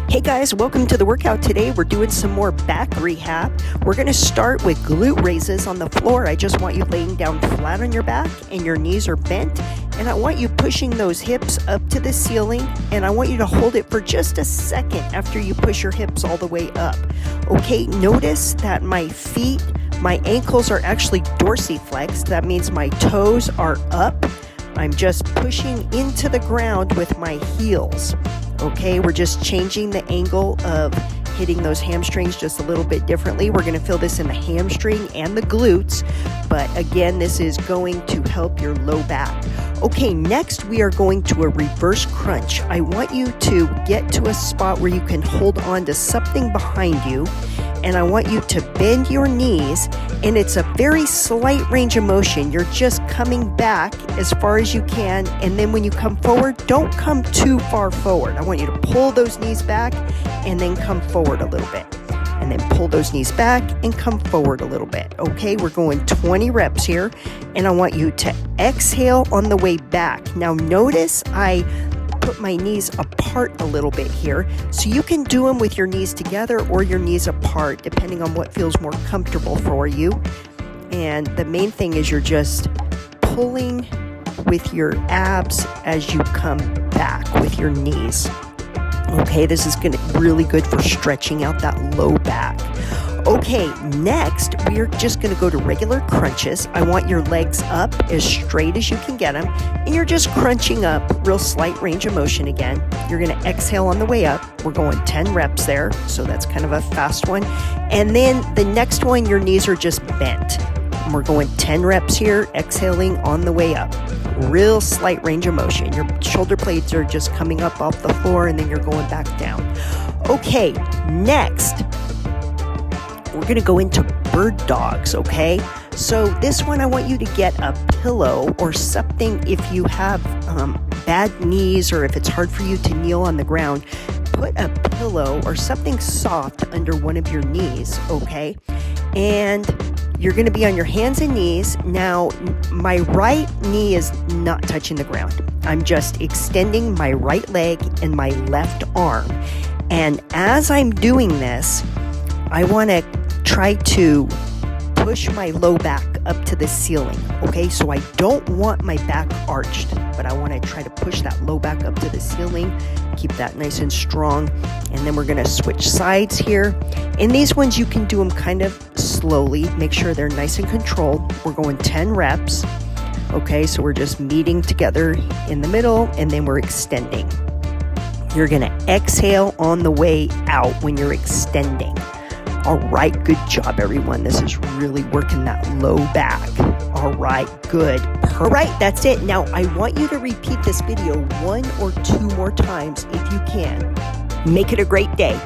Hey guys, welcome to the workout. Today we're doing some more back rehab. We're going to start with glute raises on the floor. I just want you laying down flat on your back and your knees are bent. And I want you pushing those hips up to the ceiling. And I want you to hold it for just a second after you push your hips all the way up. Okay, notice that my feet, my ankles are actually dorsiflexed. That means my toes are up. I'm just pushing into the ground with my heels. Okay, we're just changing the angle of hitting those hamstrings just a little bit differently. We're going to feel this in the hamstring and the glutes, but again, this is going to help your low back. Okay, next we are going to a reverse crunch. I want you to get to a spot where you can hold on to something behind you, and I want you to bend your knees, and it's a very slight range of motion. You're just coming back as far as you can, and then when you come forward, don't come too far forward. I want you to pull those knees back and then come forward a little bit. And then pull those knees back and come forward a little bit. Okay, we're going 20 reps here, and I want you to exhale on the way back. Now notice I put my knees apart a little bit here, so you can do them with your knees together or your knees apart, depending on what feels more comfortable for you. And the main thing is you're just pulling with your abs as you come back with your knees. Okay, this is really good for stretching out that low back. Okay, next, we're just going to go to regular crunches. I want your legs up as straight as you can get them, and you're just crunching up, real slight range of motion again. You're going to exhale on the way up. We're going 10 reps there, so that's kind of a fast one. And then the next one, your knees are just bent. And we're going 10 reps here, exhaling on the way up. Real slight range of motion. Your shoulder blades are just coming up off the floor, and then you're going back down. Okay, next, we're going to go into bird dogs, okay? So this one, I want you to get a pillow or something if you have bad knees or if it's hard for you to kneel on the ground. Put a pillow or something soft under one of your knees, okay? And you're going to be on your hands and knees. Now, my right knee is not touching the ground. I'm just extending my right leg and my left arm. And as I'm doing this, I want to try to push my low back up to the ceiling, okay? So I don't want my back arched, but I want to try to push that low back up to the ceiling, keep that nice and strong, and then we're going to switch sides here. And these ones, you can do them kind of slowly. Make sure they're nice and controlled. We're going 10 reps, okay? So we're just meeting together in the middle, and then we're extending. You're going to exhale on the way out when you're extending. All right, good job, everyone. This is really working that low back. All right, good. All right, that's it. Now, I want you to repeat this video 1 or 2 more times if you can. Make it a great day.